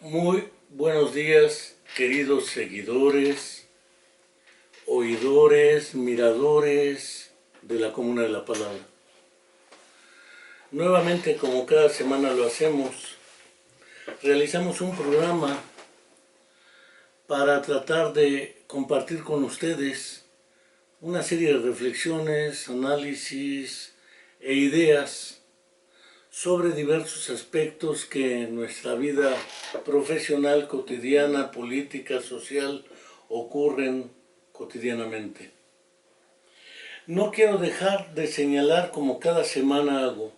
Muy buenos días, queridos seguidores, oidores, miradores de la Comuna de la Palabra. Nuevamente, como cada semana lo hacemos, realizamos un programa para tratar de compartir con ustedes una serie de reflexiones, análisis e ideas sobre diversos aspectos que en nuestra vida profesional, cotidiana, política, social, ocurren cotidianamente. No quiero dejar de señalar, como cada semana hago,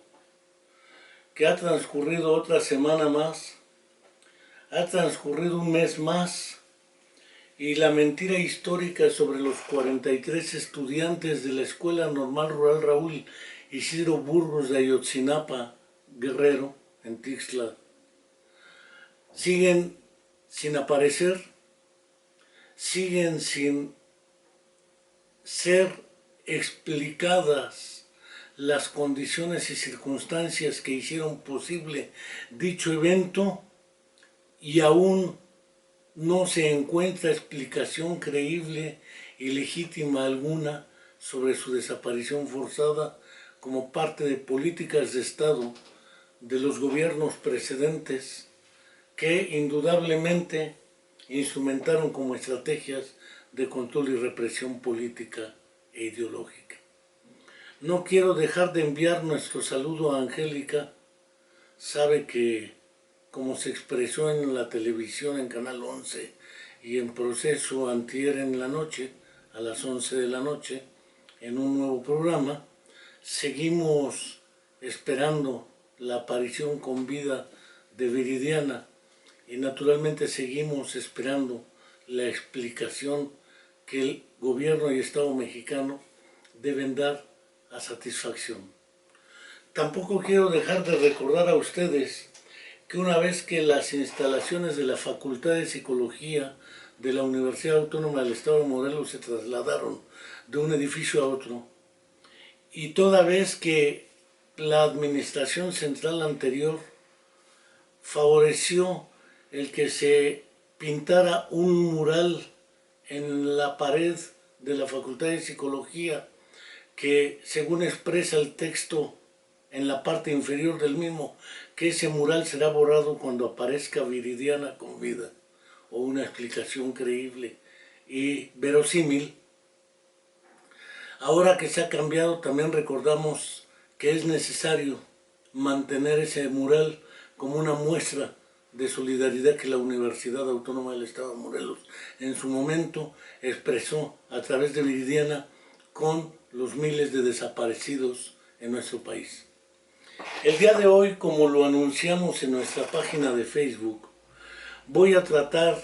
que ha transcurrido otra semana más, ha transcurrido un mes más, y la mentira histórica sobre los 43 estudiantes de la Escuela Normal Rural Raúl Isidro Burgos de Ayotzinapa, Guerrero, en Tixla, siguen sin aparecer, siguen sin ser explicadas las condiciones y circunstancias que hicieron posible dicho evento, y aún no se encuentra explicación creíble y legítima alguna sobre su desaparición forzada como parte de políticas de Estado de los gobiernos precedentes, que indudablemente instrumentaron como estrategias de control y represión política e ideológica. No quiero dejar de enviar nuestro saludo a Angélica. Sabe que, como se expresó en la televisión en Canal 11 y en Proceso antier en la noche, a las 11 de la noche, en un nuevo programa, seguimos esperando la aparición con vida de Viridiana, y naturalmente seguimos esperando la explicación que el gobierno y Estado mexicano deben dar a satisfacción. Tampoco quiero dejar de recordar a ustedes que una vez que las instalaciones de la Facultad de Psicología de la Universidad Autónoma del Estado de Morelos se trasladaron de un edificio a otro, y toda vez que la administración central anterior favoreció el que se pintara un mural en la pared de la Facultad de Psicología, que según expresa el texto en la parte inferior del mismo, que ese mural será borrado cuando aparezca Viridiana con vida, o una explicación creíble y verosímil. Ahora que se ha cambiado, también recordamos que es necesario mantener ese mural como una muestra de solidaridad que la Universidad Autónoma del Estado de Morelos en su momento expresó a través de Viridiana con los miles de desaparecidos en nuestro país. El día de hoy, como lo anunciamos en nuestra página de Facebook, voy a tratar,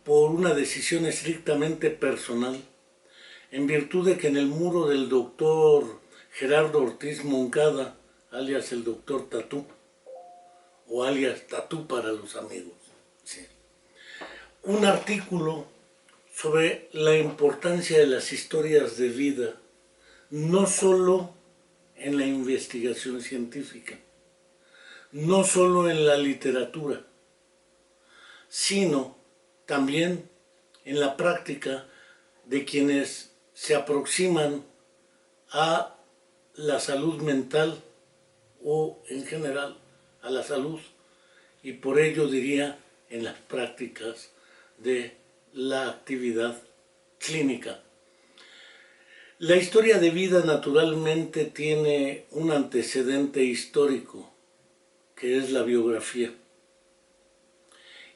por una decisión estrictamente personal, en virtud de que en el muro del doctor Gerardo Ortiz Moncada, alias el doctor Tatú, o alias Tatú para los amigos, sí, un artículo sobre la importancia de las historias de vida, no solo en la investigación científica, no solo en la literatura, sino también en la práctica de quienes se aproximan a la salud mental o en general a la salud, y por ello diría en las prácticas de la actividad clínica. La historia de vida naturalmente tiene un antecedente histórico, que es la biografía,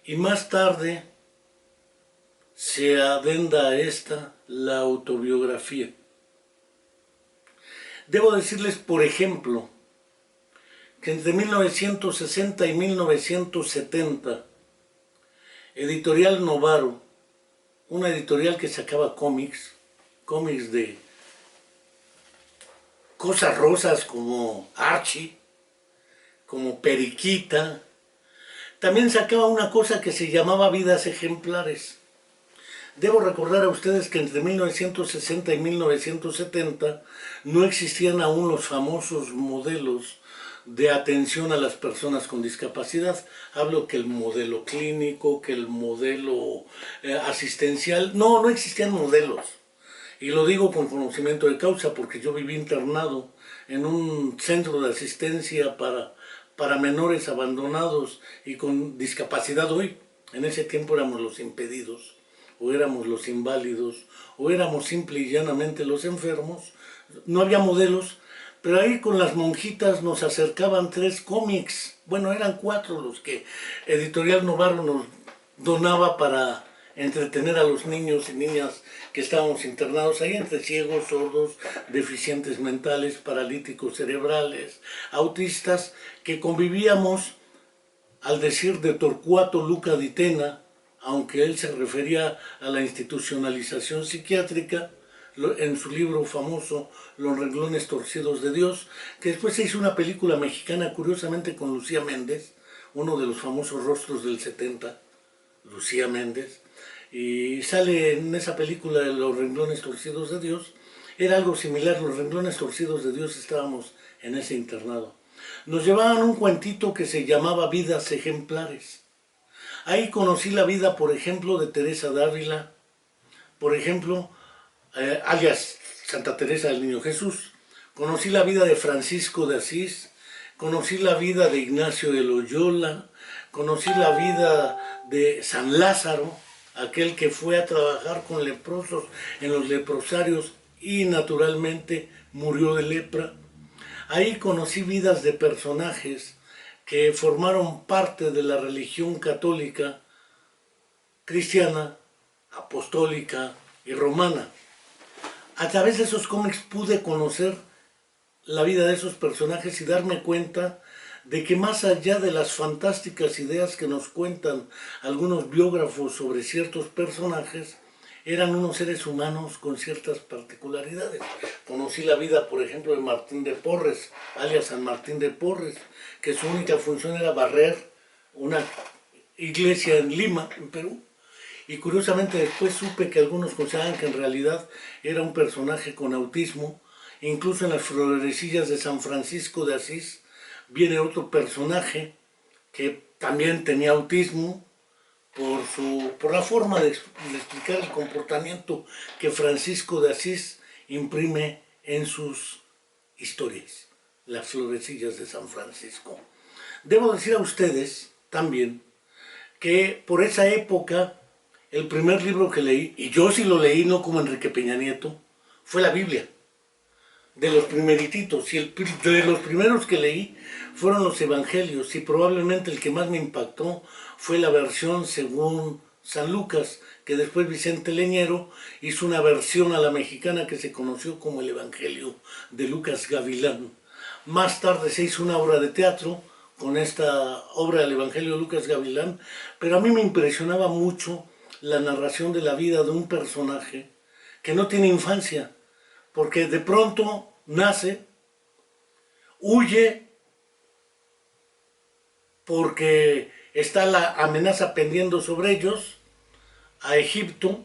y más tarde se adenda a esta la autobiografía. Debo decirles, por ejemplo, que entre 1960 y 1970, Editorial Novaro, una editorial que sacaba cómics de cosas rosas como Archie, como Periquita, también sacaba una cosa que se llamaba Vidas Ejemplares. Debo recordar a ustedes que entre 1960 y 1970 no existían aún los famosos modelos de atención a las personas con discapacidad. Hablo que el modelo clínico, que el modelo asistencial, no existían modelos. Y lo digo con conocimiento de causa porque yo viví internado en un centro de asistencia para menores abandonados y con discapacidad hoy. En ese tiempo éramos los impedidos, o éramos los inválidos, o éramos simple y llanamente los enfermos. No había modelos, pero ahí con las monjitas nos acercaban 3 cómics. Bueno, eran 4 los que Editorial Novarro nos donaba para entretener a los niños y niñas que estábamos internados ahí, entre ciegos, sordos, deficientes mentales, paralíticos cerebrales, autistas, que convivíamos, al decir de Torcuato Luca di Tena, aunque él se refería a la institucionalización psiquiátrica, en su libro famoso Los renglones torcidos de Dios, que después se hizo una película mexicana, curiosamente con Lucía Méndez, uno de los famosos rostros del 70, Lucía Méndez, y sale en esa película de Los renglones torcidos de Dios. Era algo similar, Los renglones torcidos de Dios, estábamos en ese internado. Nos llevaban un cuentito que se llamaba Vidas Ejemplares. Ahí conocí la vida, por ejemplo, de Teresa Dávila, por ejemplo, alias Santa Teresa del Niño Jesús. Conocí la vida de Francisco de Asís, conocí la vida de Ignacio de Loyola, conocí la vida de San Lázaro, aquel que fue a trabajar con leprosos en los leprosarios y naturalmente murió de lepra. Ahí conocí vidas de personajes que formaron parte de la religión católica, cristiana, apostólica y romana. A través de esos cómics pude conocer la vida de esos personajes y darme cuenta de que más allá de las fantásticas ideas que nos cuentan algunos biógrafos sobre ciertos personajes, eran unos seres humanos con ciertas particularidades. Conocí la vida, por ejemplo, de Martín de Porres, alias San Martín de Porres, que su única función era barrer una iglesia en Lima, en Perú. Y curiosamente después supe que algunos consideraban que en realidad era un personaje con autismo. Incluso en las florecillas de San Francisco de Asís viene otro personaje que también tenía autismo, por la forma de explicar el comportamiento que Francisco de Asís imprime en sus historias, las florecillas de San Francisco. Debo decir a ustedes también que por esa época el primer libro que leí, y yo sí lo leí no como Enrique Peña Nieto, fue la Biblia, de los primerititos, y de los primeros que leí fueron los Evangelios, y probablemente el que más me impactó fue la versión según San Lucas, que después Vicente Leñero hizo una versión a la mexicana que se conoció como el Evangelio de Lucas Gavilán. Más tarde se hizo una obra de teatro con esta obra del Evangelio de Lucas Gavilán, pero a mí me impresionaba mucho la narración de la vida de un personaje que no tiene infancia, porque de pronto nace, huye porque está la amenaza pendiendo sobre ellos, a Egipto,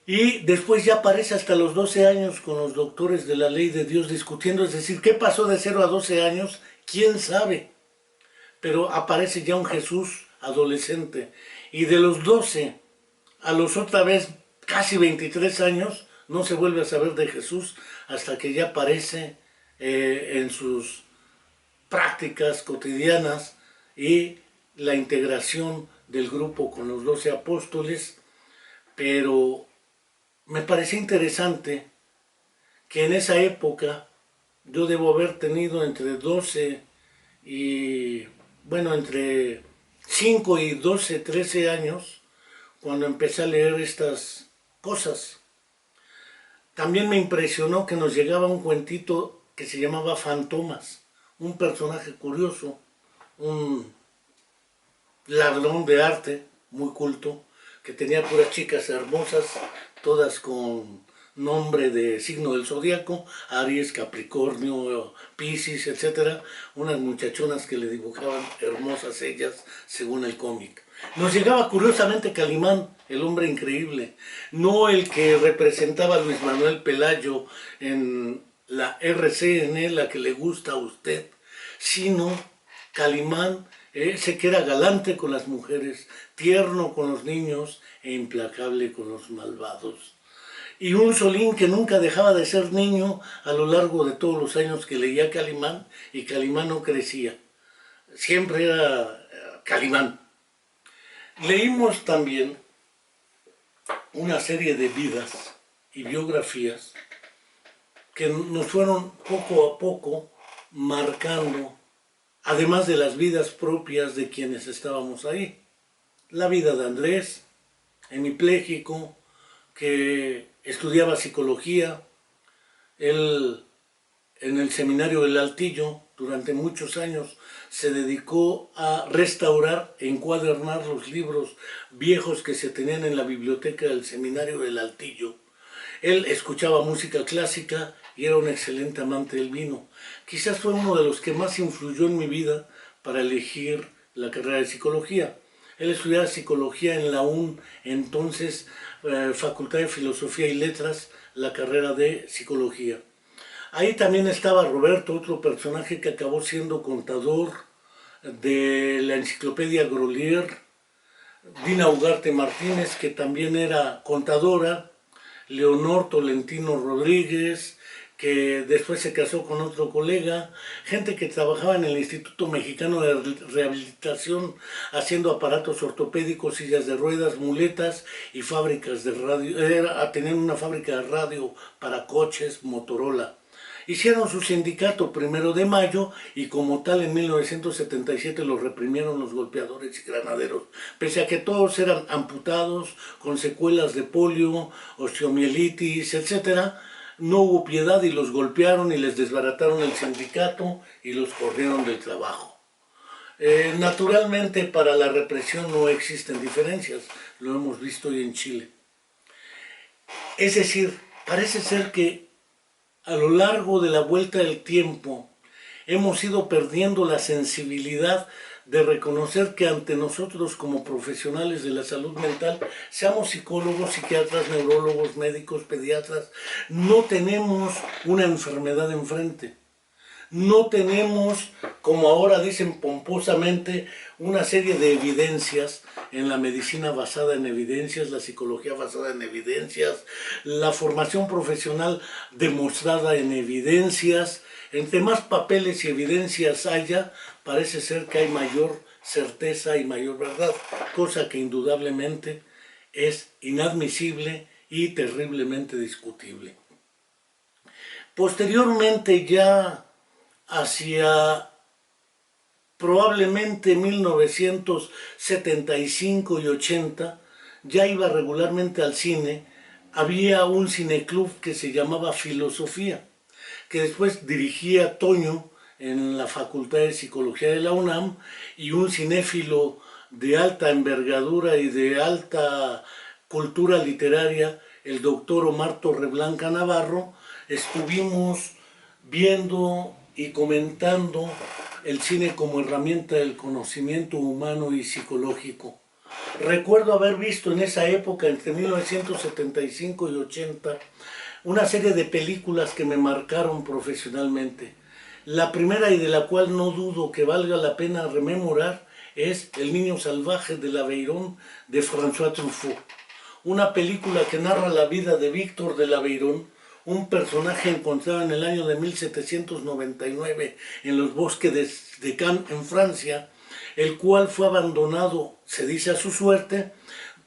y después ya aparece hasta los 12 años con los doctores de la ley de Dios discutiendo, es decir, ¿qué pasó de 0 a 12 años? ¿Quién sabe? Pero aparece ya un Jesús adolescente, y de los 12 a los otra vez casi 23 años, no se vuelve a saber de Jesús hasta que ya aparece en sus prácticas cotidianas y la integración del grupo con los 12 apóstoles. Pero me parecía interesante que en esa época yo debo haber tenido entre 12 y, bueno, entre 5 y 12, 13 años, cuando empecé a leer estas cosas. También me impresionó que nos llegaba un cuentito que se llamaba Fantomas, un personaje curioso, un ladrón de arte muy culto, que tenía puras chicas hermosas, todas con nombre de signo del zodiaco, Aries, Capricornio, Piscis, etc. Unas muchachonas que le dibujaban hermosas ellas, según el cómic. Nos llegaba curiosamente Calimán, el hombre increíble, no el que representaba a Luis Manuel Pelayo en la RCN, la que le gusta a usted, sino Calimán, ese que era galante con las mujeres, tierno con los niños e implacable con los malvados. Y un Solín que nunca dejaba de ser niño a lo largo de todos los años que leía Calimán, y Calimán no crecía. Siempre era Calimán. Leímos también una serie de vidas y biografías que nos fueron poco a poco marcando, además de las vidas propias de quienes estábamos ahí. La vida de Andrés, hemipléjico, que estudiaba psicología. Él, en el seminario del Altillo, durante muchos años, se dedicó a restaurar e encuadernar los libros viejos que se tenían en la biblioteca del seminario del Altillo. Él escuchaba música clásica y era un excelente amante del vino. Quizás fue uno de los que más influyó en mi vida para elegir la carrera de psicología. Él estudiaba psicología en la UNM, entonces Facultad de Filosofía y Letras, la carrera de psicología. Ahí también estaba Roberto, otro personaje que acabó siendo contador de la enciclopedia Grolier, Dina Ugarte Martínez, que también era contadora, Leonor Tolentino Rodríguez, que después se casó con otro colega, gente que trabajaba en el Instituto Mexicano de Rehabilitación haciendo aparatos ortopédicos, sillas de ruedas, muletas y fábricas de radio. Tenían una fábrica de radio para coches Motorola. Hicieron su sindicato 1 de mayo y como tal en 1977 los reprimieron los golpeadores y granaderos, pese a que todos eran amputados, con secuelas de polio, osteomielitis, etc. No hubo piedad y los golpearon y les desbarataron el sindicato y los corrieron del trabajo. Naturalmente para la represión no existen diferencias, lo hemos visto hoy en Chile. Es decir, parece ser que a lo largo de la vuelta del tiempo hemos ido perdiendo la sensibilidad de reconocer que ante nosotros como profesionales de la salud mental, seamos psicólogos, psiquiatras, neurólogos, médicos, pediatras, no tenemos una enfermedad enfrente. No tenemos, como ahora dicen pomposamente, una serie de evidencias en la medicina basada en evidencias, la psicología basada en evidencias, la formación profesional demostrada en evidencias. Entre más papeles y evidencias haya, parece ser que hay mayor certeza y mayor verdad, cosa que indudablemente es inadmisible y terriblemente discutible. Posteriormente, ya hacia probablemente 1975 y 80, ya iba regularmente al cine. Había un cineclub que se llamaba Filosofía, que después dirigía Toño en la Facultad de Psicología de la UNAM, y un cinéfilo de alta envergadura y de alta cultura literaria, el doctor Omar Torreblanca Navarro. Estuvimos viendo y comentando el cine como herramienta del conocimiento humano y psicológico. Recuerdo haber visto en esa época, entre 1975 y 80, una serie de películas que me marcaron profesionalmente. La primera, y de la cual no dudo que valga la pena rememorar, es El niño salvaje de l'Aveyron, de François Truffaut. Una película que narra la vida de Víctor de l'Aveyron, un personaje encontrado en el año de 1799 en los bosques de Cannes, en Francia, el cual fue abandonado, se dice, a su suerte.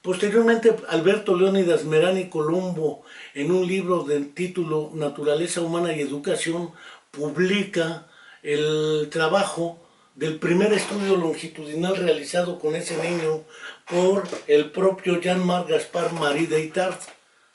Posteriormente, Alberto Leónidas Merani Colombo, en un libro de título Naturaleza Humana y Educación, publica el trabajo del primer estudio longitudinal realizado con ese niño por el propio Jean-Marc Gaspard Marie de Itard,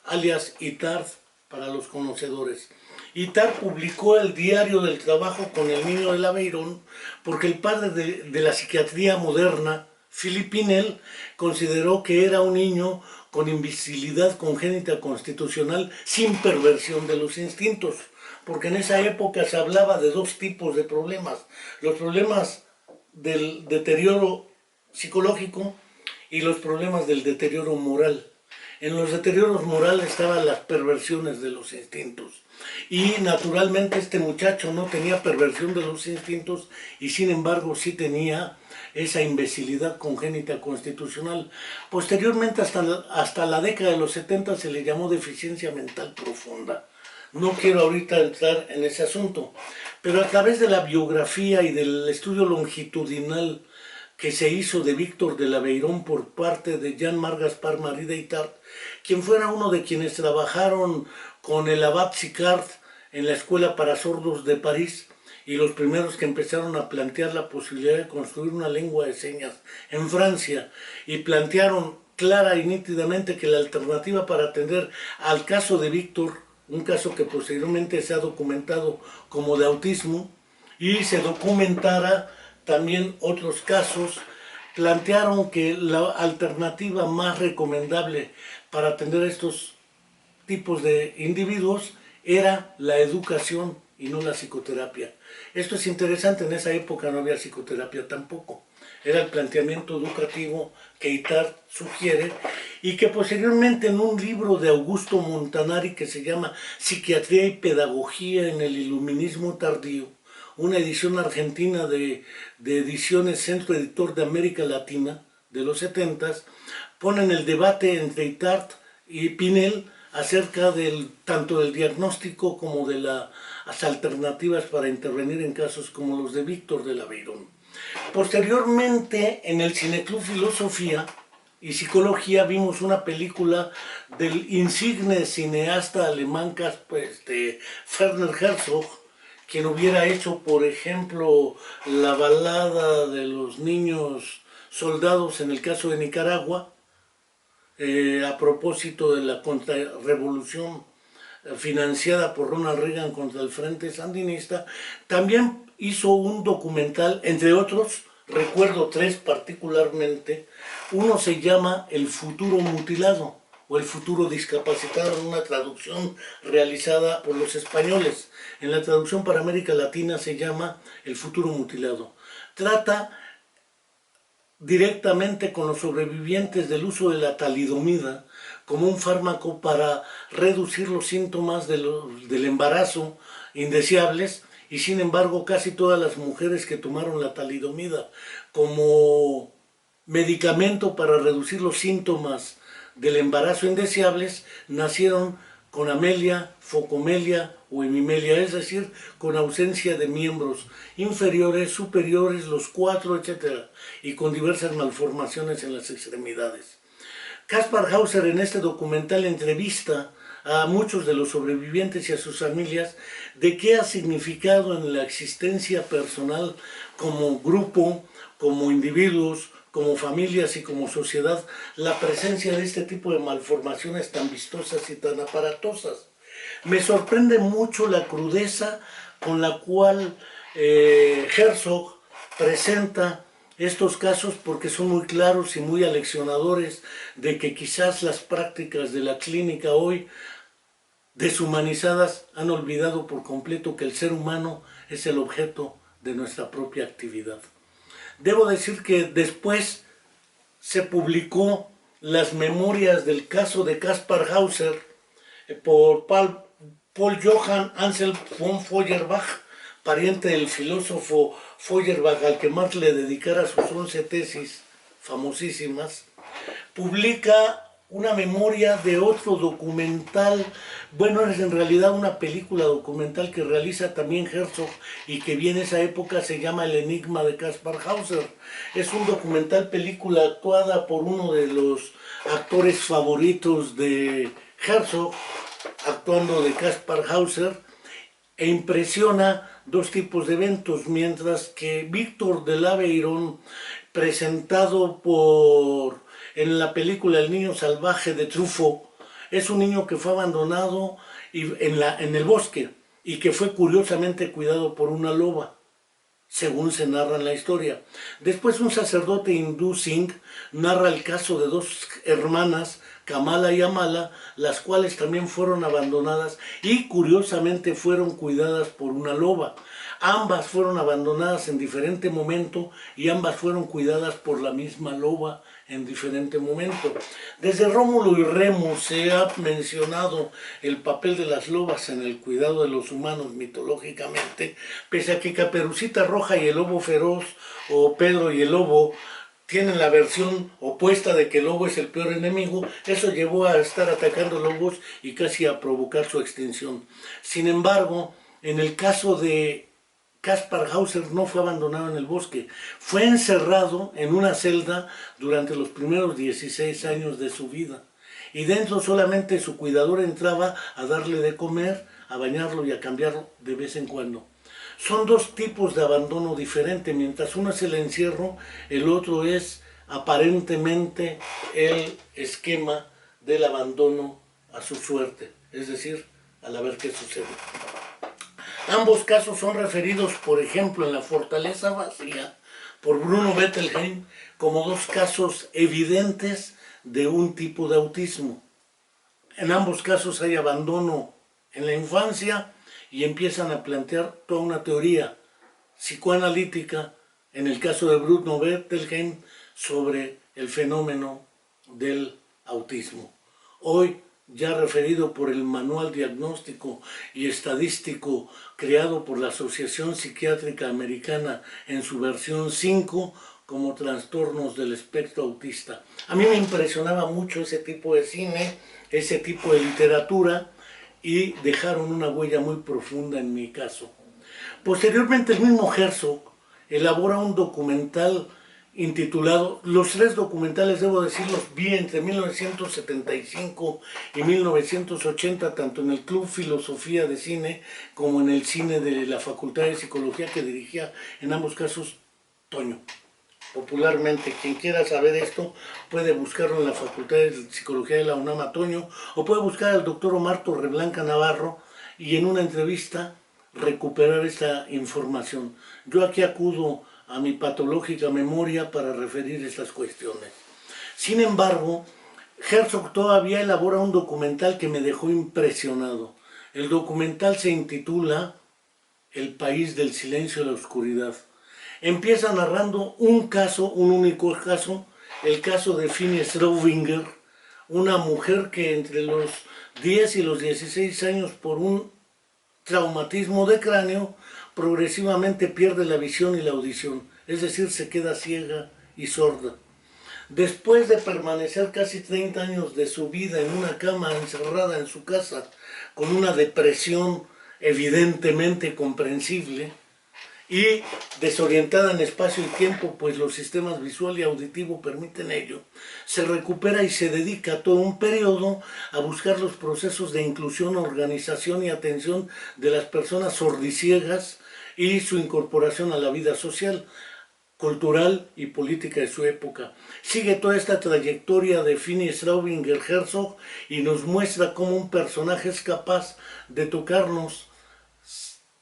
alias Itard para los conocedores. Itard publicó el diario del trabajo con el niño de l'Aveyron porque el padre de la psiquiatría moderna, Philippe Pinel, consideró que era un niño con invisibilidad congénita constitucional sin perversión de los instintos, porque en esa época se hablaba de dos tipos de problemas: los problemas del deterioro psicológico y los problemas del deterioro moral. En los deterioros morales estaban las perversiones de los instintos. Y naturalmente este muchacho no tenía perversión de los instintos y sin embargo sí tenía esa imbecilidad congénita constitucional. Posteriormente, hasta la década de los 70 se le llamó deficiencia mental profunda. No quiero ahorita entrar en ese asunto, pero a través de la biografía y del estudio longitudinal que se hizo de Víctor de l'Aveyron por parte de Jean-Marc Gaspard Marie d'Itard, quien fuera uno de quienes trabajaron con el Abad Sicard en la Escuela para Sordos de París y los primeros que empezaron a plantear la posibilidad de construir una lengua de señas en Francia, y plantearon clara y nítidamente que la alternativa para atender al caso de Víctor, un caso que posteriormente se ha documentado como de autismo, y se documentara también otros casos, plantearon que la alternativa más recomendable para atender a estos tipos de individuos era la educación y no la psicoterapia. Esto es interesante, en esa época no había psicoterapia tampoco. Era el planteamiento educativo que Itard sugiere y que posteriormente en un libro de Augusto Montanari que se llama Psiquiatría y Pedagogía en el Iluminismo Tardío, una edición argentina de Ediciones Centro Editor de América Latina de los 70s, ponen el debate entre Itard y Pinel acerca tanto del diagnóstico como de las alternativas para intervenir en casos como los de Víctor de l'Aveyron. Posteriormente, en el Cineclub Filosofía y Psicología vimos una película del insigne cineasta alemán Werner Herzog, quien hubiera hecho, por ejemplo, la balada de los niños soldados en el caso de Nicaragua, a propósito de la contrarrevolución financiada por Ronald Reagan contra el Frente Sandinista. También hizo un documental, entre otros, recuerdo tres particularmente. Uno se llama El futuro mutilado o El futuro discapacitado, en una traducción realizada por los españoles. En la traducción para América Latina se llama El futuro mutilado. Trata directamente con los sobrevivientes del uso de la talidomida como un fármaco para reducir los síntomas del embarazo indeseables, y sin embargo casi todas las mujeres que tomaron la talidomida como medicamento para reducir los síntomas del embarazo indeseables nacieron con amelia, focomelia o hemimelia, es decir, con ausencia de miembros inferiores, superiores, los cuatro, etc., y con diversas malformaciones en las extremidades. Kaspar Hauser en este documental entrevista a muchos de los sobrevivientes y a sus familias de qué ha significado en la existencia personal como grupo, como individuos, como familias y como sociedad la presencia de este tipo de malformaciones tan vistosas y tan aparatosas. Me sorprende mucho la crudeza con la cual Herzog presenta estos casos, porque son muy claros y muy aleccionadores de que quizás las prácticas de la clínica hoy deshumanizadas han olvidado por completo que el ser humano es el objeto de nuestra propia actividad. Debo decir que después se publicó las memorias del caso de Kaspar Hauser por Paul Johann Ansel von Feuerbach, pariente del filósofo Feuerbach, al que Marx le dedicara sus 11 tesis famosísimas. Publica una memoria de otro documental, bueno, es en realidad una película documental que realiza también Herzog y que viene esa época, se llama El enigma de Kaspar Hauser. Es un documental película actuada por uno de los actores favoritos de Herzog, actuando de Kaspar Hauser, e impresiona dos tipos de eventos, mientras que Víctor de l'Aveyron, presentado en la película El niño salvaje de Truffaut, es un niño que fue abandonado en el bosque y que fue curiosamente cuidado por una loba, según se narra en la historia. Después un sacerdote hindú, Singh, narra el caso de dos hermanas Kamala y Amala, las cuales también fueron abandonadas y curiosamente fueron cuidadas por una loba. Ambas fueron abandonadas en diferente momento y ambas fueron cuidadas por la misma loba en diferente momento. Desde Rómulo y Remo se ha mencionado el papel de las lobas en el cuidado de los humanos mitológicamente, pese a que Caperucita Roja y el Lobo Feroz o Pedro y el Lobo tienen la versión opuesta de que el lobo es el peor enemigo. Eso llevó a estar atacando lobos y casi a provocar su extinción. Sin embargo, en el caso de Kaspar Hauser no fue abandonado en el bosque, fue encerrado en una celda durante los primeros 16 años de su vida. Y dentro solamente su cuidador entraba a darle de comer, a bañarlo y a cambiarlo de vez en cuando. Son dos tipos de abandono diferente. Mientras uno es el encierro, el otro es aparentemente el esquema del abandono a su suerte, es decir, al ver qué sucede. Ambos casos son referidos, por ejemplo, en La Fortaleza Vacía, por Bruno Bettelheim, como dos casos evidentes de un tipo de autismo. En ambos casos hay abandono en la infancia y empiezan a plantear toda una teoría psicoanalítica, en el caso de Bruno Bettelheim, sobre el fenómeno del autismo. Hoy, ya referido por el Manual Diagnóstico y Estadístico creado por la Asociación Psiquiátrica Americana en su versión 5, como trastornos del espectro autista. A mí me impresionaba mucho ese tipo de cine, ese tipo de literatura, y dejaron una huella muy profunda en mi caso. Posteriormente el mismo Herzog elabora un documental intitulado, los tres documentales, debo decirlos, vi entre 1975 y 1980, tanto en el Club Filosofía de Cine como en el cine de la Facultad de Psicología que dirigía en ambos casos Toño. Popularmente, quien quiera saber esto puede buscarlo en la Facultad de Psicología de la UNAM Toño, o puede buscar al doctor Omar Torreblanca Navarro y en una entrevista recuperar esta información. Yo aquí acudo a mi patológica memoria para referir estas cuestiones. Sin embargo, Herzog todavía elabora un documental que me dejó impresionado. El documental se intitula El país del silencio y la oscuridad. Empieza narrando un caso, un único caso, el caso de Fini Straubinger, una mujer que entre los 10 y los 16 años por un traumatismo de cráneo progresivamente pierde la visión y la audición, es decir, se queda ciega y sorda. Después de permanecer casi 30 años de su vida en una cama encerrada en su casa, con una depresión evidentemente comprensible, y desorientada en espacio y tiempo, pues los sistemas visual y auditivo permiten ello, se recupera y se dedica todo un periodo a buscar los procesos de inclusión, organización y atención de las personas sordiciegas y su incorporación a la vida social, cultural y política de su época. Sigue toda esta trayectoria de Fini Straubinger Herzog y nos muestra cómo un personaje es capaz de tocarnos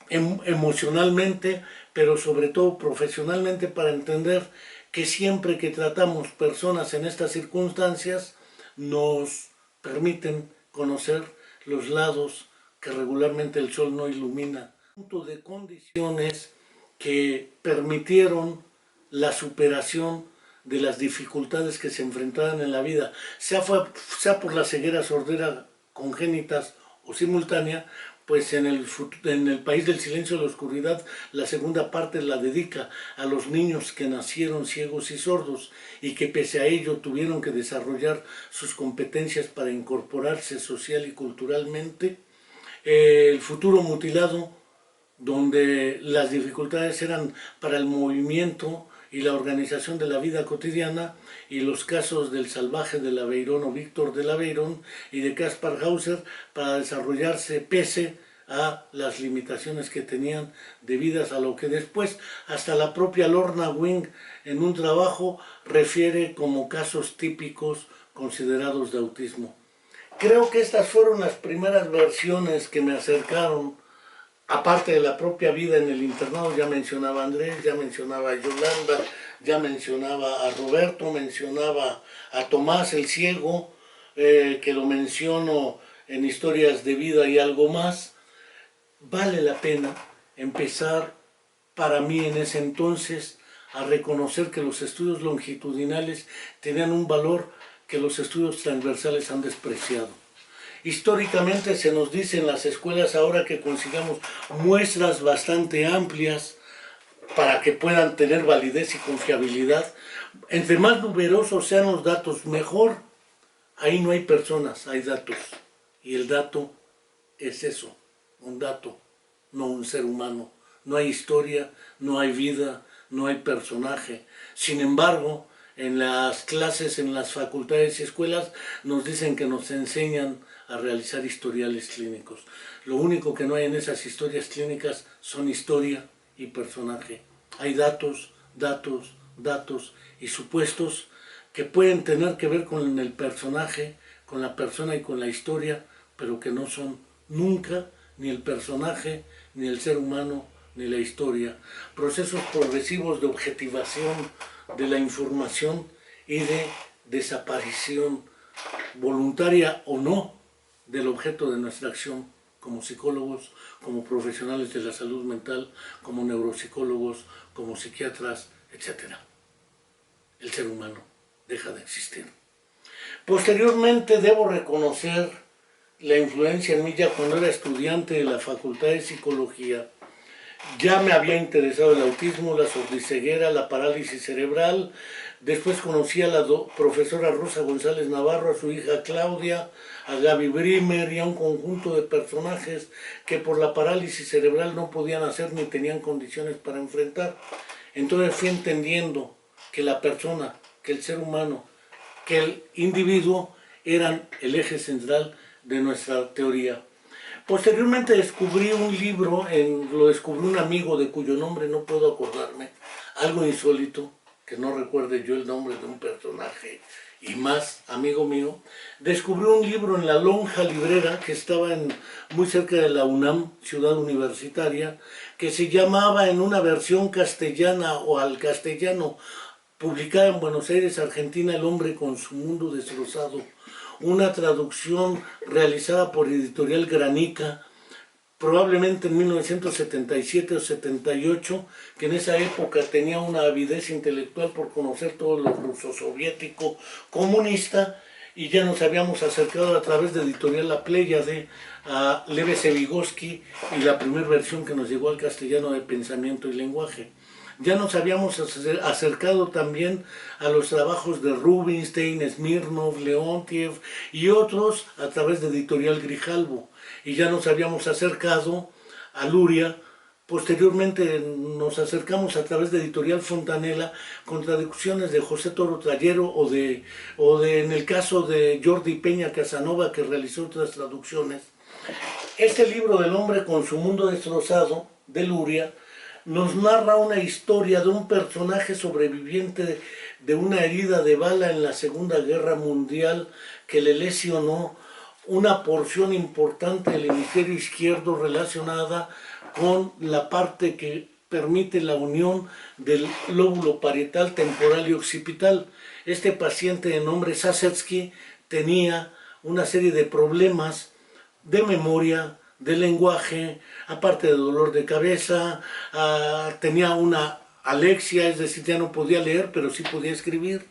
emocionalmente, pero sobre todo profesionalmente, para entender que siempre que tratamos personas en estas circunstancias nos permiten conocer los lados que regularmente el sol no ilumina. Punto de condiciones que permitieron la superación de las dificultades que se enfrentaban en la vida, sea por la ceguera sordera congénitas o simultánea, pues en el país del silencio y la oscuridad, la segunda parte la dedica a los niños que nacieron ciegos y sordos y que pese a ello tuvieron que desarrollar sus competencias para incorporarse social y culturalmente. El futuro mutilado, donde las dificultades eran para el movimiento y la organización de la vida cotidiana, y los casos del Salvaje de L'Aveyron o Víctor de L'Aveyron y de Kaspar Hauser para desarrollarse pese a las limitaciones que tenían debidas a lo que después hasta la propia Lorna Wing en un trabajo refiere como casos típicos considerados de autismo. Creo que estas fueron las primeras versiones que me acercaron, aparte de la propia vida en el internado. Ya mencionaba a Andrés, ya mencionaba a Yolanda, ya mencionaba a Roberto, mencionaba a Tomás el ciego, que lo menciono en Historias de Vida y algo más, vale la pena empezar, para mí en ese entonces, a reconocer que los estudios longitudinales tenían un valor que los estudios transversales han despreciado. Históricamente se nos dice en las escuelas ahora que consigamos muestras bastante amplias para que puedan tener validez y confiabilidad. Entre más numerosos sean los datos, mejor. Ahí no hay personas, hay datos. Y el dato es eso, un dato, no un ser humano. No hay historia, no hay vida, no hay personaje. Sin embargo, en las clases, en las facultades y escuelas, nos dicen que nos enseñan a realizar historiales clínicos. Lo único que no hay en esas historias clínicas son historia y personaje. Hay datos, datos, datos y supuestos que pueden tener que ver con el personaje, con la persona y con la historia, pero que no son nunca ni el personaje, ni el ser humano, ni la historia. Procesos progresivos de objetivación de la información y de desaparición, voluntaria o no, del objeto de nuestra acción como psicólogos, como profesionales de la salud mental, como neuropsicólogos, como psiquiatras, etc. El ser humano deja de existir. Posteriormente debo reconocer la influencia en mí ya cuando era estudiante de la Facultad de Psicología. Ya me había interesado el autismo, la sordiceguera, la parálisis cerebral. Después conocí a la profesora Rosa González Navarro, a su hija Claudia, a Gaby Brimer y a un conjunto de personajes que por la parálisis cerebral no podían hacer ni tenían condiciones para enfrentar. Entonces fui entendiendo que la persona, que el ser humano, que el individuo eran el eje central de nuestra teoría. Posteriormente descubrí un libro, lo descubrió un amigo de cuyo nombre no puedo acordarme, algo insólito, que no recuerde yo el nombre de un personaje, y más amigo mío, descubrió un libro en la Lonja Librera, que estaba muy cerca de la UNAM, ciudad universitaria, que se llamaba en una versión castellana o al castellano, publicada en Buenos Aires, Argentina, El hombre con su mundo destrozado, una traducción realizada por Editorial Granica, probablemente en 1977 o 78, que en esa época tenía una avidez intelectual por conocer todo lo ruso soviético comunista, y ya nos habíamos acercado a través de Editorial La Pléyade a Lev Vygotsky y la primera versión que nos llegó al castellano de Pensamiento y Lenguaje. Ya nos habíamos acercado también a los trabajos de Rubinstein, Smirnov, Leontiev y otros a través de Editorial Grijalbo. Y ya nos habíamos acercado a Luria. Posteriormente nos acercamos a través de Editorial Fontanella con traducciones de José Toro Trayero o en el caso de Jordi Peña Casanova, que realizó otras traducciones. Este libro del hombre con su mundo destrozado, de Luria, nos narra una historia de un personaje sobreviviente de una herida de bala en la Segunda Guerra Mundial que le lesionó una porción importante del hemisferio izquierdo relacionada con la parte que permite la unión del lóbulo parietal, temporal y occipital. Este paciente de nombre Sasetsky tenía una serie de problemas de memoria, de lenguaje, aparte de dolor de cabeza, tenía una alexia, es decir, ya no podía leer, pero sí podía escribir,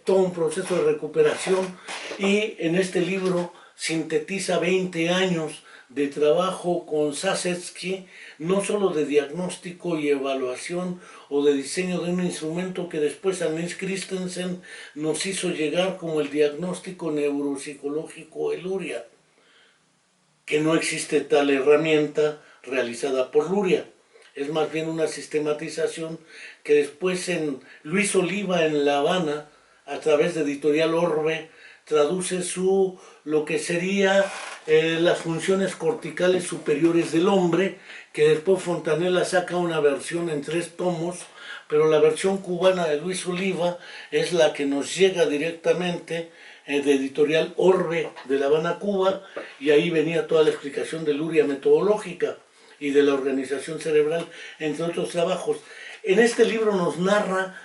todo un proceso de recuperación, y en este libro sintetiza 20 años de trabajo con Sasetsky, no solo de diagnóstico y evaluación o de diseño de un instrumento que después Nils Christensen nos hizo llegar como el diagnóstico neuropsicológico de Luria, que no existe tal herramienta realizada por Luria. Es más bien una sistematización que después Luis Oliva en La Habana, a través de Editorial Orbe, traduce lo que sería las funciones corticales superiores del hombre, que después Fontanella saca una versión en 3 tomos, pero la versión cubana de Luis Oliva es la que nos llega directamente de Editorial Orbe de La Habana, Cuba, y ahí venía toda la explicación de Luria metodológica y de la organización cerebral, entre otros trabajos. En este libro nos narra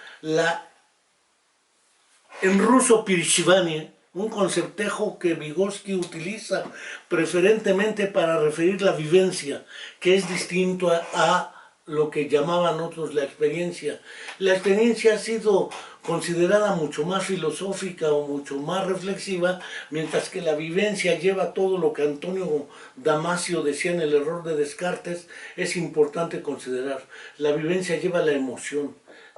en ruso Pirishvanie, un conceptejo que Vygotsky utiliza preferentemente para referir la vivencia, que es distinto a lo que llamaban otros la experiencia. La experiencia ha sido considerada mucho más filosófica o mucho más reflexiva, mientras que la vivencia lleva todo lo que Antonio Damasio decía en El error de Descartes. Es importante considerar. La vivencia lleva la emoción,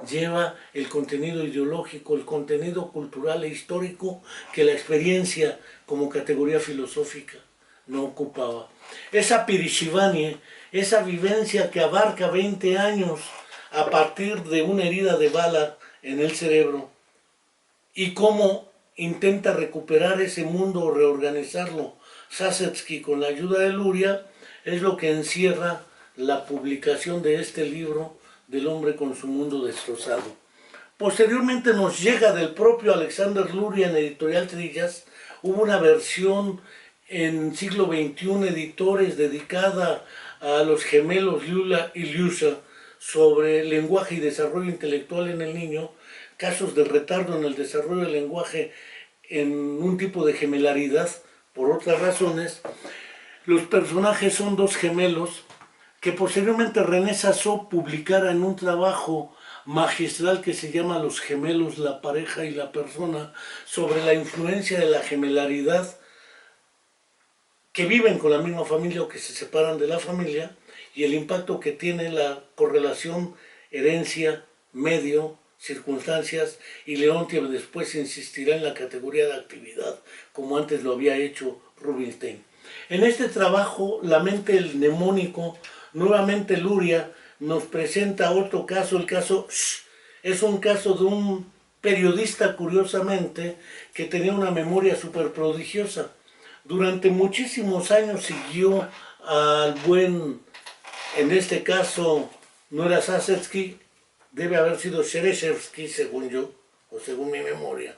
lleva el contenido ideológico, el contenido cultural e histórico que la experiencia como categoría filosófica no ocupaba. Esa Pirishivanie, esa vivencia que abarca 20 años a partir de una herida de bala en el cerebro, y cómo intenta recuperar ese mundo o reorganizarlo Sasetsky con la ayuda de Luria, es lo que encierra la publicación de este libro del hombre con su mundo destrozado. Posteriormente nos llega del propio Alexander Luria en Editorial Trillas. Hubo una versión en siglo XXI, editores, dedicada a los gemelos Lula y Liusa, sobre lenguaje y desarrollo intelectual en el niño, casos de retardo en el desarrollo del lenguaje en un tipo de gemelaridad por otras razones. Los personajes son dos gemelos que posteriormente René Sassot publicara en un trabajo magistral que se llama Los gemelos, la pareja y la persona, sobre la influencia de la gemelaridad, que viven con la misma familia o que se separan de la familia, y el impacto que tiene la correlación herencia, medio, circunstancias, y Leontief después insistirá en la categoría de actividad, como antes lo había hecho Rubinstein. En este trabajo, La mente del mnemónico, nuevamente Luria nos presenta otro caso, el caso Shh. Es un caso de un periodista, curiosamente, que tenía una memoria súper prodigiosa. Durante muchísimos años siguió al buen, en este caso no era Sasetsky, debe haber sido Shereshevsky, según yo, o según mi memoria,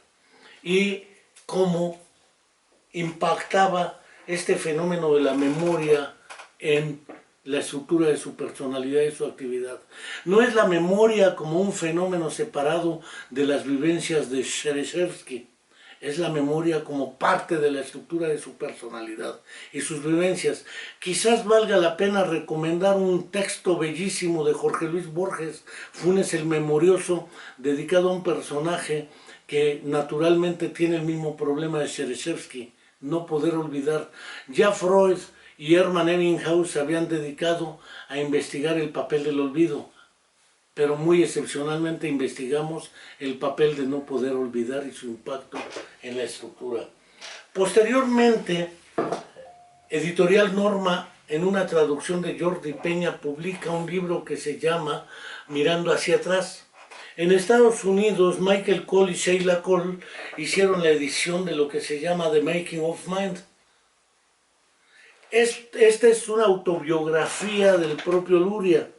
y cómo impactaba este fenómeno de la memoria en la estructura de su personalidad y su actividad. No es la memoria como un fenómeno separado de las vivencias de Shereshevsky, es la memoria como parte de la estructura de su personalidad y sus vivencias. Quizás valga la pena recomendar un texto bellísimo de Jorge Luis Borges, Funes el Memorioso, dedicado a un personaje que naturalmente tiene el mismo problema de Shereshevsky, no poder olvidar. Ya Freud y Hermann Ebbinghaus se habían dedicado a investigar el papel del olvido, pero muy excepcionalmente investigamos el papel de no poder olvidar y su impacto en la estructura. Posteriormente, Editorial Norma, en una traducción de Jordi Peña, publica un libro que se llama Mirando hacia atrás. En Estados Unidos, Michael Cole y Sheila Cole hicieron la edición de lo que se llama The Making of Mind. Esta es una autobiografía del propio Luria.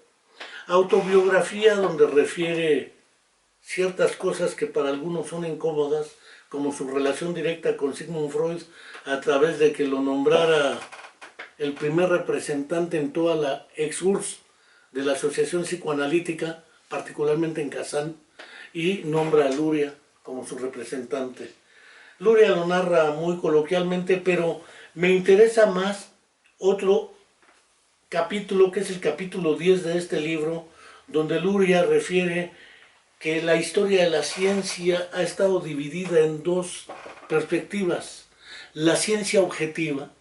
Autobiografía donde refiere ciertas cosas que para algunos son incómodas, como su relación directa con Sigmund Freud, a través de que lo nombrara el primer representante en toda la ex-URSS de la Asociación Psicoanalítica, particularmente en Kazán, y nombra a Luria como su representante. Luria lo narra muy coloquialmente, pero me interesa más otro capítulo, que es el capítulo 10 de este libro, donde Luria refiere que la historia de la ciencia ha estado dividida en dos perspectivas. La ciencia objetiva,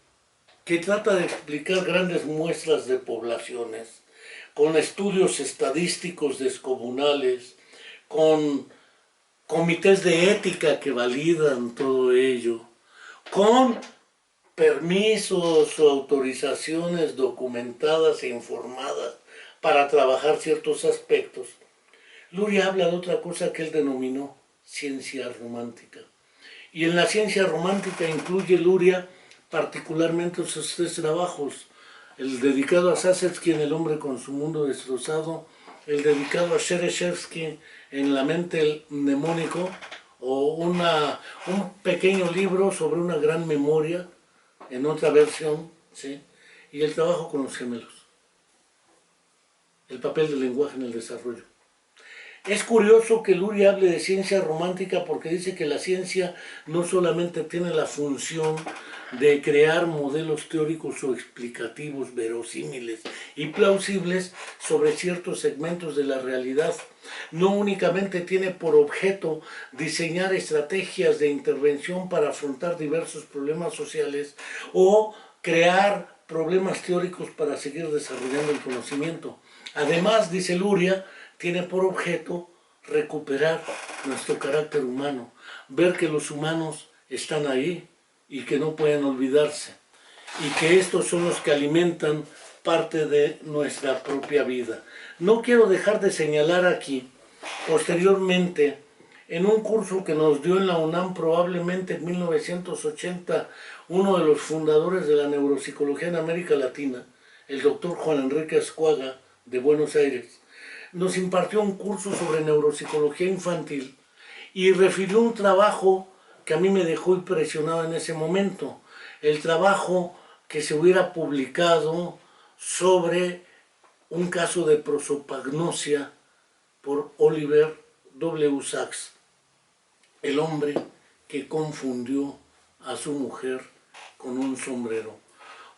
que trata de explicar grandes muestras de poblaciones, con estudios estadísticos descomunales, con comités de ética que validan todo ello, con permisos o autorizaciones documentadas e informadas para trabajar ciertos aspectos. Luria habla de otra cosa que él denominó ciencia romántica. Y en la ciencia romántica incluye Luria particularmente sus tres trabajos: el dedicado a Sasetsky en El hombre con su mundo destrozado, el dedicado a Shereshevsky en La mente mnemónico, o un pequeño libro sobre una gran memoria en otra versión, ¿sí? Y el trabajo con los gemelos, el papel del lenguaje en el desarrollo. Es curioso que Luria hable de ciencia romántica porque dice que la ciencia no solamente tiene la función de crear modelos teóricos o explicativos verosímiles y plausibles sobre ciertos segmentos de la realidad, no únicamente tiene por objeto diseñar estrategias de intervención para afrontar diversos problemas sociales o crear problemas teóricos para seguir desarrollando el conocimiento. Además, dice Luria, tiene por objeto recuperar nuestro carácter humano, ver que los humanos están ahí y que no pueden olvidarse, y que estos son los que alimentan parte de nuestra propia vida. No quiero dejar de señalar aquí, posteriormente, en un curso que nos dio en la UNAM probablemente en 1980, uno de los fundadores de la neuropsicología en América Latina, el doctor Juan Enrique Ascuaga, de Buenos Aires, nos impartió un curso sobre neuropsicología infantil y refirió un trabajo que a mí me dejó impresionado en ese momento, el trabajo que se hubiera publicado sobre un caso de prosopagnosia por Oliver W. Sacks, el hombre que confundió a su mujer con un sombrero.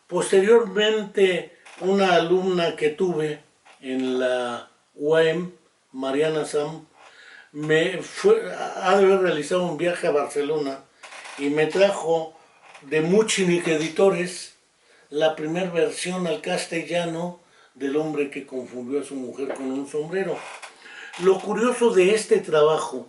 Posteriormente, una alumna que tuve en la UAM, Mariana Sam, ha de haber realizado un viaje a Barcelona y me trajo de Muchinic Editores la primera versión al castellano del hombre que confundió a su mujer con un sombrero. Lo curioso de este trabajo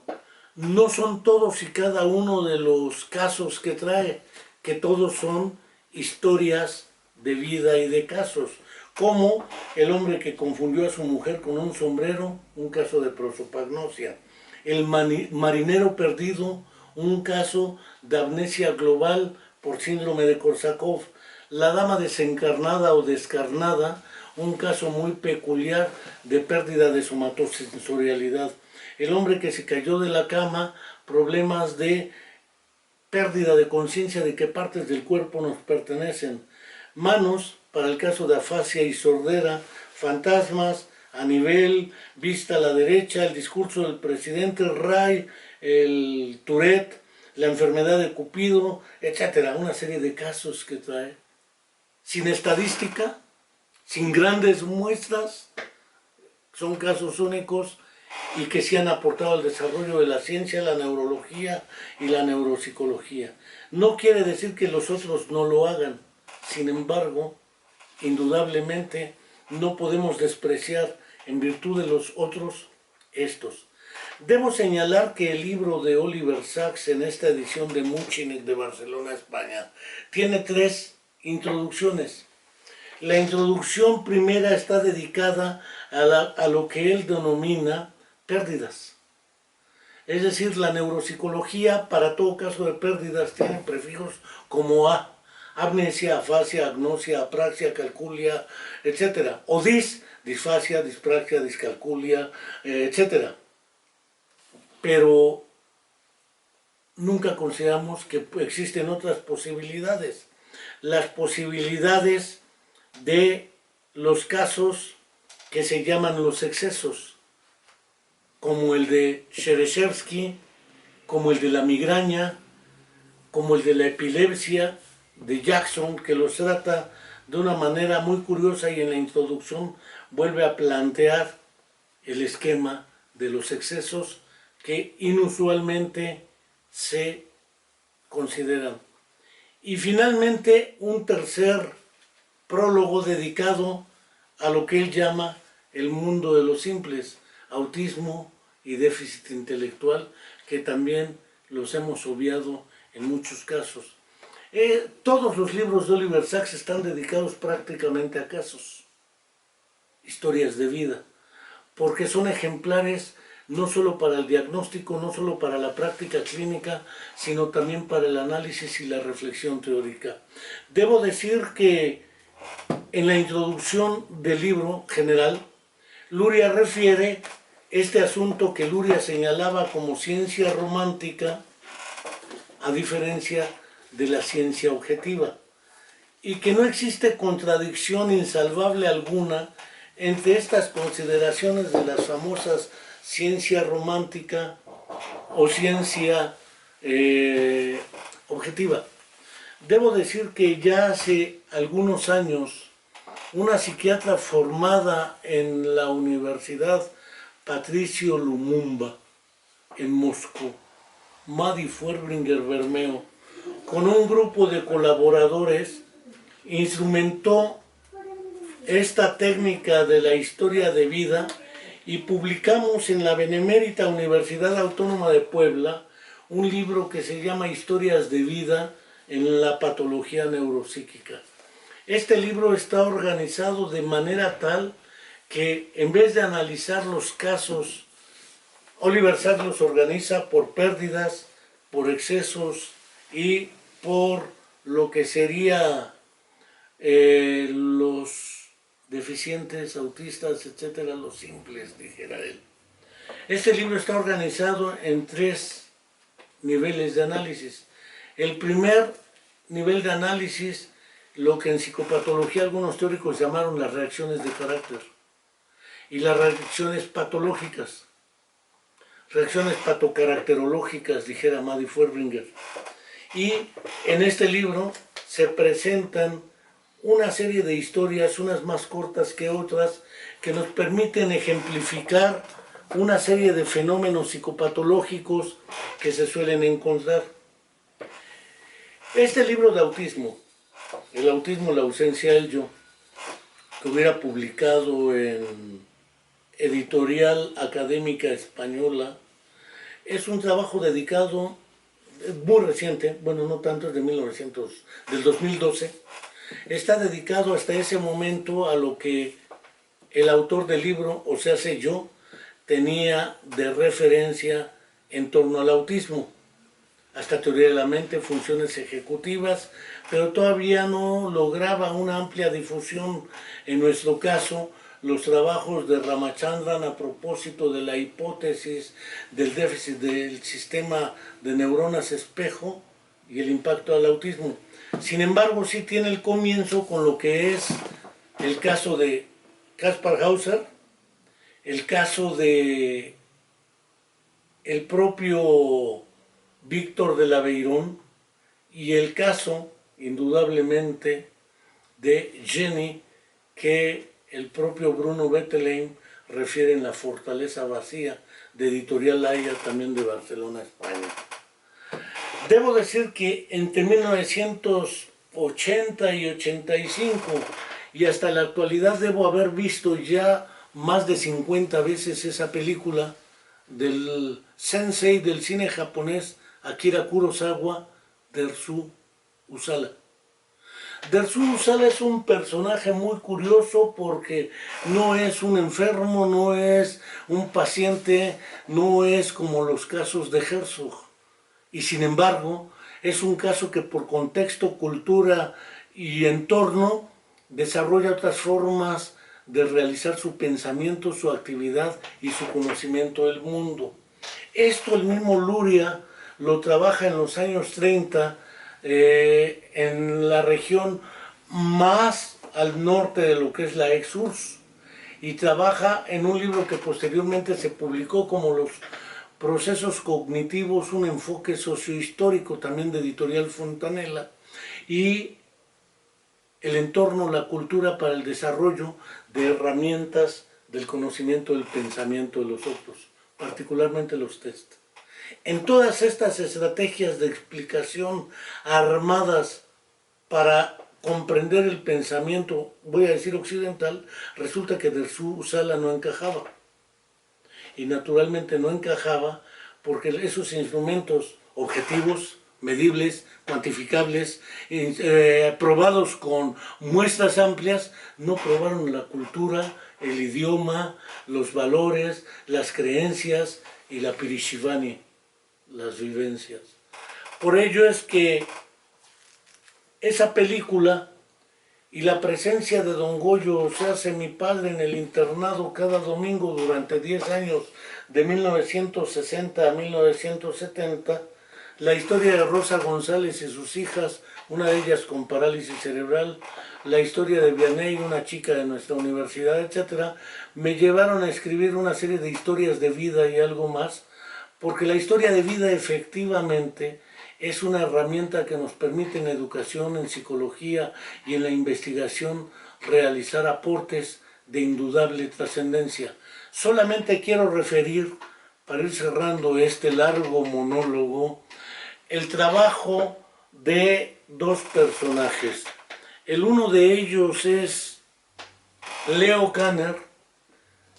no son todos y cada uno de los casos que trae, que todos son historias de vida y de casos, como el hombre que confundió a su mujer con un sombrero, un caso de prosopagnosia, el marinero perdido, un caso de amnesia global por síndrome de Korsákov, la dama desencarnada o descarnada, un caso muy peculiar de pérdida de somatosensorialidad, el hombre que se cayó de la cama, problemas de pérdida de conciencia de qué partes del cuerpo nos pertenecen, manos para el caso de afasia y sordera, fantasmas a nivel vista a la derecha, el discurso del presidente Ray, el Tourette, la enfermedad de Cupido, etcétera, una serie de casos que trae, sin estadística, sin grandes muestras, son casos únicos y que sí han aportado al desarrollo de la ciencia, la neurología y la neuropsicología. No quiere decir que los otros no lo hagan, sin embargo, indudablemente no podemos despreciar en virtud de los otros estos. Debo señalar que el libro de Oliver Sacks en esta edición de Muchinic de Barcelona, España, tiene 3 introducciones. La introducción primera está dedicada a lo que él denomina pérdidas. Es decir, la neuropsicología para todo caso de pérdidas tiene prefijos como A, amnesia, afasia, agnosia, apraxia, calculia, etc. O disfasia, dispraxia, discalculia, etc. Pero nunca consideramos que existen otras posibilidades. Las posibilidades de los casos que se llaman los excesos, como el de Shereshevsky, como el de la migraña, como el de la epilepsia de Jackson, que los trata de una manera muy curiosa y en la introducción vuelve a plantear el esquema de los excesos que inusualmente se consideran. Y finalmente un tercer prólogo dedicado a lo que él llama el mundo de los simples, autismo y déficit intelectual, que también los hemos obviado en muchos casos. Todos los libros de Oliver Sacks están dedicados prácticamente a casos, historias de vida, porque son ejemplares no solo para el diagnóstico, no solo para la práctica clínica, sino también para el análisis y la reflexión teórica. Debo decir que en la introducción del libro general, Luria refiere este asunto que Luria señalaba como ciencia romántica, a diferencia de la ciencia objetiva, y que no existe contradicción insalvable alguna entre estas consideraciones de las famosas ciencia romántica o ciencia objetiva. Debo decir que ya hace algunos años una psiquiatra formada en la Universidad Patricio Lumumba en Moscú, Madi Fuerbringer Bermeo, con un grupo de colaboradores instrumentó esta técnica de la historia de vida y publicamos en la Benemérita Universidad Autónoma de Puebla un libro que se llama Historias de vida en la patología neuropsíquica. Este libro está organizado de manera tal que en vez de analizar los casos, Oliver Sacks los organiza por pérdidas, por excesos y por lo que sería los deficientes, autistas, etcétera, los simples, dijera él. Este libro está organizado en 3 niveles de análisis. El primer nivel de análisis, lo que en psicopatología algunos teóricos llamaron las reacciones de carácter y las reacciones patológicas, reacciones patocaracterológicas, dijera Madi Fuerbringer. Y en este libro se presentan una serie de historias, unas más cortas que otras, que nos permiten ejemplificar una serie de fenómenos psicopatológicos que se suelen encontrar. Este libro de autismo, El autismo, la ausencia del yo, que hubiera publicado en Editorial Académica Española, es un trabajo dedicado, muy reciente, bueno, no tanto, es de del 2012, está dedicado hasta ese momento a lo que el autor del libro, o sea, yo, tenía de referencia en torno al autismo, hasta teoría de la mente, funciones ejecutivas, pero todavía no lograba una amplia difusión. En nuestro caso, los trabajos de Ramachandran a propósito de la hipótesis del déficit del sistema de neuronas espejo y el impacto al autismo. Sin embargo, sí tiene el comienzo con lo que es el caso de Kaspar Hauser, el caso de el propio Víctor de l'Aveyron y el caso, indudablemente, de Jenny, que el propio Bruno Bettelheim refiere en La fortaleza vacía, de Editorial Laia, también de Barcelona, España. Debo decir que entre 1980 y 85 y hasta la actualidad debo haber visto ya más de 50 veces esa película del sensei del cine japonés Akira Kurosawa, Dersu Uzala. Dersu Uzala es un personaje muy curioso porque no es un enfermo, no es un paciente, no es como los casos de Herzog. Y sin embargo, es un caso que por contexto, cultura y entorno desarrolla otras formas de realizar su pensamiento, su actividad y su conocimiento del mundo. Esto el mismo Luria lo trabaja en los años 30 en la región más al norte de lo que es la ex-URSS, y trabaja en un libro que posteriormente se publicó como Los procesos cognitivos, un enfoque sociohistórico, también de Editorial Fontanella, y el entorno, la cultura para el desarrollo de herramientas del conocimiento del pensamiento de los otros, particularmente los test. En todas estas estrategias de explicación armadas para comprender el pensamiento, voy a decir occidental, resulta que Dersu Uzala no encajaba. Y naturalmente no encajaba porque esos instrumentos objetivos, medibles, cuantificables, probados con muestras amplias, no probaron la cultura, el idioma, los valores, las creencias y la pirishivani, las vivencias. Por ello es que esa película y la presencia de Don Goyo, o sea, mi padre en el internado cada domingo durante 10 años, de 1960 a 1970, la historia de Rosa González y sus hijas, una de ellas con parálisis cerebral, la historia de Vianney, una chica de nuestra universidad, etcétera, me llevaron a escribir una serie de historias de vida y algo más, porque la historia de vida efectivamente es una herramienta que nos permite en educación, en psicología y en la investigación realizar aportes de indudable trascendencia. Solamente quiero referir, para ir cerrando este largo monólogo, el trabajo de dos personajes. El uno de ellos es Leo Kanner,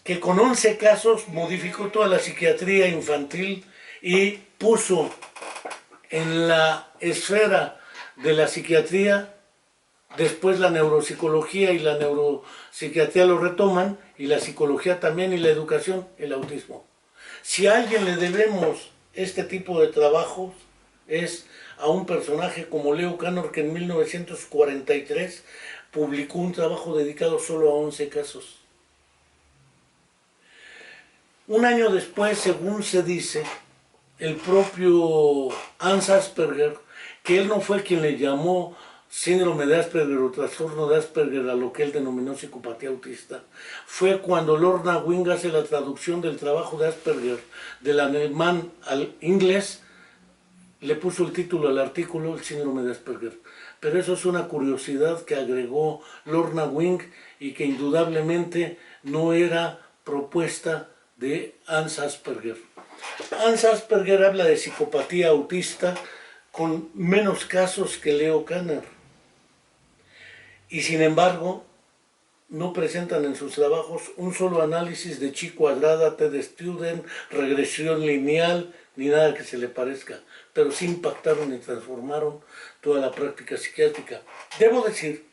que con 11 casos modificó toda la psiquiatría infantil y puso en la esfera de la psiquiatría, después la neuropsicología y la neuropsiquiatría lo retoman, y la psicología también, y la educación, el autismo. Si a alguien le debemos este tipo de trabajos, es a un personaje como Leo Kanner, que en 1943 publicó un trabajo dedicado solo a 11 casos. Un año después, según se dice, el propio Hans Asperger, que él no fue quien le llamó síndrome de Asperger o trastorno de Asperger a lo que él denominó psicopatía autista, fue cuando Lorna Wing hace la traducción del trabajo de Asperger del alemán al inglés, le puso el título al artículo, el síndrome de Asperger. Pero eso es una curiosidad que agregó Lorna Wing y que indudablemente no era propuesta de Hans Asperger. Hans Asperger habla de psicopatía autista con menos casos que Leo Kanner. Y sin embargo, no presentan en sus trabajos un solo análisis de chi cuadrada, t de student, regresión lineal, ni nada que se le parezca, pero sí impactaron y transformaron toda la práctica psiquiátrica. Debo decir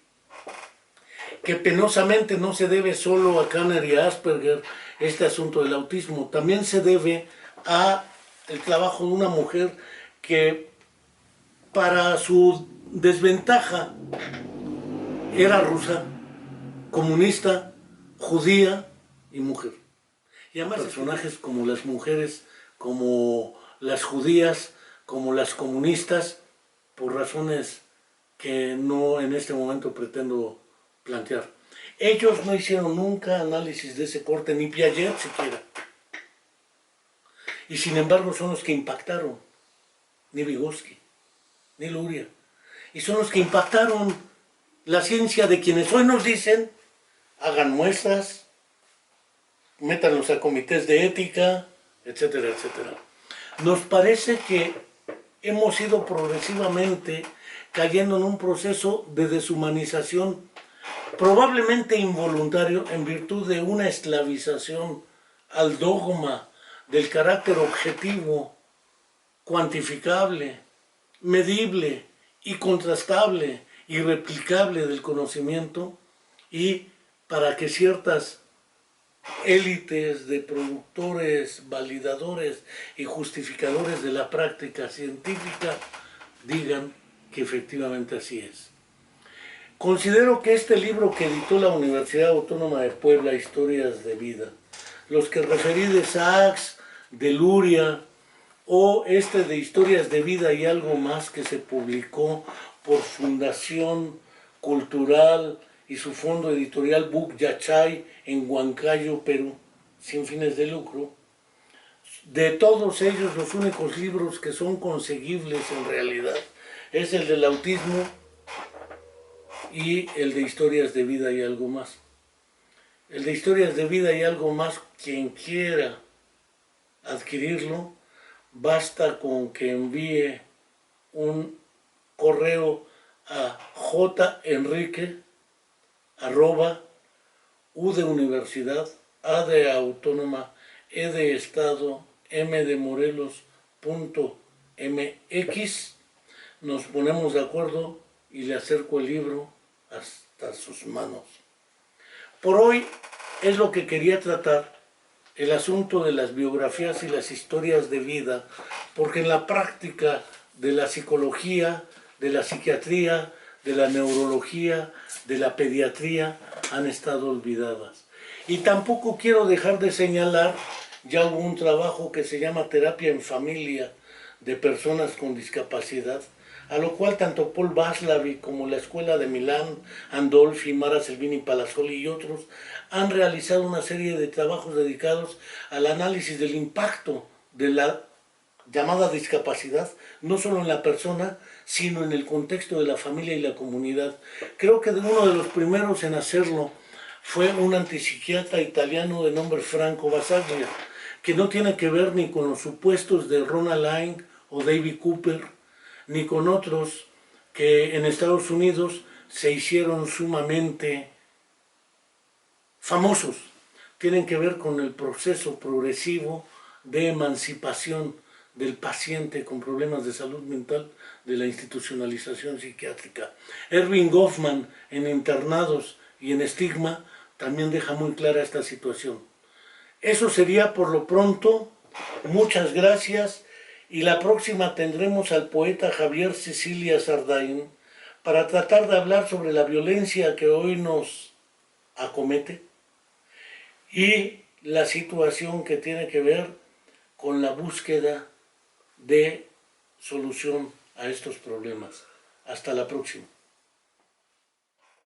que penosamente no se debe solo a Kanner y a Asperger este asunto del autismo, también se debe a el trabajo de una mujer que, para su desventaja, era rusa, comunista, judía y mujer. Y además personajes como las mujeres, como las judías, como las comunistas, por razones que no en este momento pretendo plantear. Ellos no hicieron nunca análisis de ese corte, ni Piaget siquiera. Y sin embargo son los que impactaron, ni Vygotsky, ni Luria. Y son los que impactaron la ciencia de quienes hoy nos dicen, hagan muestras, métanlos a comités de ética, etcétera, etcétera. Nos parece que hemos ido progresivamente cayendo en un proceso de deshumanización, probablemente involuntario, en virtud de una esclavización al dogma del carácter objetivo, cuantificable, medible y contrastable y replicable del conocimiento, y para que ciertas élites de productores, validadores y justificadores de la práctica científica digan que efectivamente así es. Considero que este libro que editó la Universidad Autónoma de Puebla, Historias de Vida, los que referí de Sachs, de Luria, o este de Historias de Vida y algo más, que se publicó por Fundación Cultural y su fondo editorial Buc Yachay en Huancayo, Perú, sin fines de lucro, de todos ellos los únicos libros que son conseguibles en realidad es el del autismo y el de Historias de Vida y algo más. El de Historias de Vida y algo más, quien quiera adquirirlo, basta con que envíe un correo a jenrique@u de universidad, a de autónoma, e de estado, m de morelos.mx. Nos ponemos de acuerdo y le acerco el libro hasta sus manos. Por hoy es lo que quería tratar, el asunto de las biografías y las historias de vida, porque en la práctica de la psicología, de la psiquiatría, de la neurología, de la pediatría, han estado olvidadas. Y tampoco quiero dejar de señalar, ya hubo un trabajo que se llama Terapia en Familia, de personas con discapacidad, a lo cual tanto Paul Václav como la Escuela de Milán, Andolfi, Mara Selvini Palazzoli y otros han realizado una serie de trabajos dedicados al análisis del impacto de la llamada discapacidad, no solo en la persona, sino en el contexto de la familia y la comunidad. Creo que uno de los primeros en hacerlo fue un antipsiquiatra italiano de nombre Franco Basaglia, que no tiene que ver ni con los supuestos de Ronald Lang o David Cooper, ni con otros que en Estados Unidos se hicieron sumamente famosos. Tienen que ver con el proceso progresivo de emancipación del paciente con problemas de salud mental de la institucionalización psiquiátrica. Erving Goffman, en Internados y en Estigma, también deja muy clara esta situación. Eso sería por lo pronto. Muchas gracias, y la próxima tendremos al poeta Javier Cecilia Sardain para tratar de hablar sobre la violencia que hoy nos acomete y la situación que tiene que ver con la búsqueda de solución a estos problemas. Hasta la próxima.